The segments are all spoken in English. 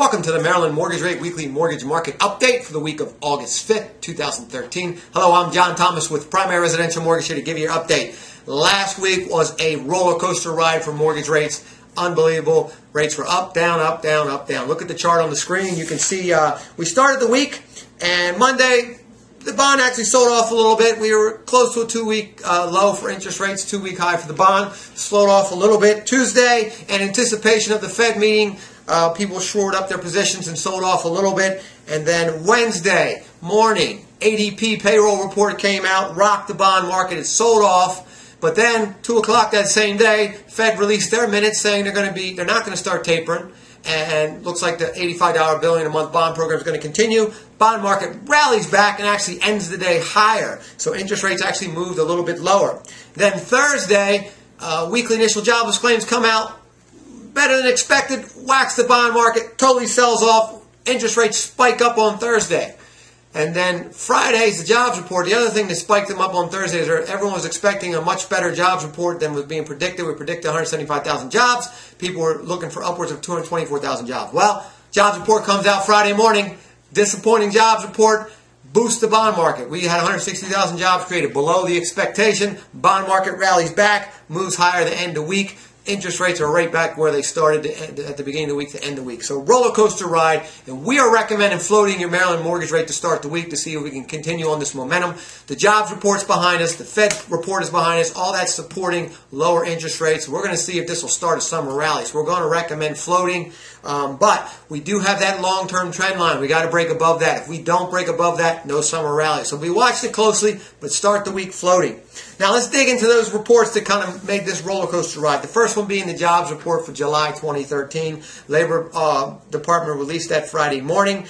Welcome to the Maryland Mortgage Rate Weekly Mortgage Market Update for the week of August 5th, 2013. Hello, I'm John Thomas with Primary Residential Mortgage here to give you your update. Last week was a roller coaster ride for mortgage rates. Unbelievable. Rates were up, down, up, down, up, down. Look at the chart on the screen. You can see we started the week, and Monday, the bond actually sold off a little bit. We were close to a two-week low for interest rates, two-week high for the bond. Slowed off a little bit. Tuesday, in anticipation of the Fed meeting, people shored up their positions and sold off a little bit. And then Wednesday morning, ADP payroll report came out, rocked the bond market. It sold off. But then, 2 o'clock that same day, Fed released their minutes saying they're not going to start tapering. And looks like the $85 billion a month bond program is going to continue. Bond market rallies back and actually ends the day higher. So interest rates actually moved a little bit lower. Then Thursday, weekly initial jobless claims come out. Better than expected. Whacks the bond market. Totally sells off. Interest rates spike up on Thursday. And then Friday's the jobs report. The other thing that spiked them up on Thursday is everyone was expecting a much better jobs report than was being predicted. We predicted 175,000 jobs. People were looking for upwards of 224,000 jobs. Well, jobs report comes out Friday morning. Disappointing jobs report boosts the bond market. We had 160,000 jobs created below the expectation. Bond market rallies back, moves higher the end of the week. Interest rates are right back where they started at the beginning of the week to end the week. So roller coaster ride, and we are recommending floating your Maryland mortgage rate to start the week to see if we can continue on this momentum. The jobs report's behind us. The Fed report is behind us. All that's supporting lower interest rates. We're going to see if this will start a summer rally. So we're going to recommend floating, but we do have that long-term trend line. We got to break above that. If we don't break above that, no summer rally. So we watched it closely, but start the week floating. Now let's dig into those reports that kind of made this roller coaster ride. The first one being the jobs report for July 2013. Labor Department released that Friday morning.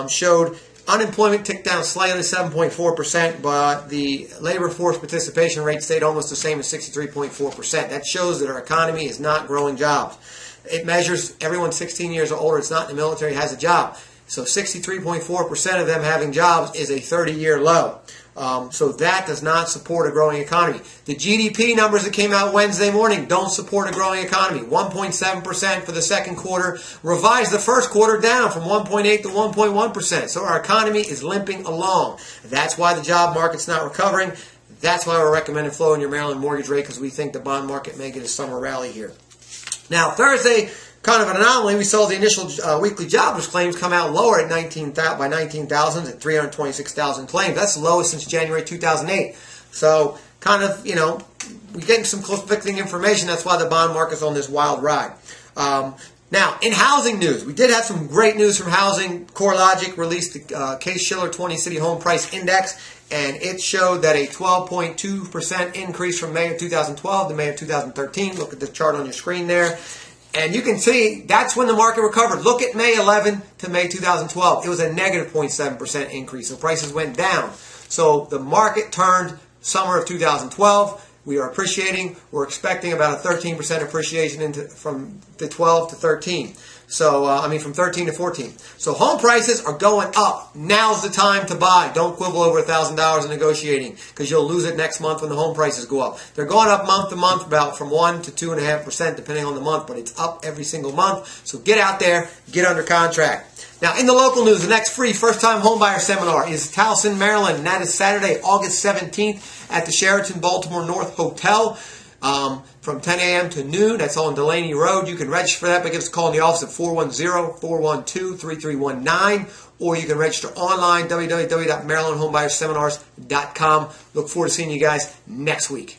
Showed unemployment ticked down slightly, 7.4%, but the labor force participation rate stayed almost the same at 63.4%. That shows that our economy is not growing jobs. It measures everyone 16 years or older, it's not in the military, has a job. So 63.4% of them having jobs is a 30-year low. So that does not support a growing economy. The GDP numbers that came out Wednesday morning don't support a growing economy. 1.7% for the second quarter. Revised the first quarter down from 1.8 to 1.1%. So our economy is limping along. That's why the job market's not recovering. That's why we're recommending floating your Maryland mortgage rate, because we think the bond market may get a summer rally here. Now, Thursday, kind of an anomaly. We saw the initial weekly jobless claims come out lower at 19,000 at 326,000 claims. That's the lowest since January 2008. So, kind of, we're getting some conflicting information. That's why the bond market's on this wild ride. Now, in housing news, we did have some great news from housing. CoreLogic released the Case-Shiller 20 City Home Price Index, and it showed that a 12.2% increase from May of 2012 to May of 2013. Look at the chart on your screen there. And you can see that's when the market recovered. Look at May 11 to May 2012. It was a negative 0.7% increase. So prices went down. So the market turned summer of 2012. We are appreciating. We're expecting about a 13% appreciation from the 12 to 13. So, from 13 to 14. So home prices are going up. Now's the time to buy. Don't quibble over $1,000 in negotiating, because you'll lose it next month when the home prices go up. They're going up month to month about from 1 to 2.5% depending on the month, but it's up every single month. So get out there, get under contract. Now, in the local news, the next free first-time homebuyer seminar is Towson, Maryland, and that is Saturday, August 17th at the Sheraton Baltimore North Hotel. From 10 a.m. to noon. That's on Delaney Road. You can register for that by giving us a call in the office at 410-412-3319, or you can register online, www.marylandhomebuyerseminars.com. Look forward to seeing you guys next week.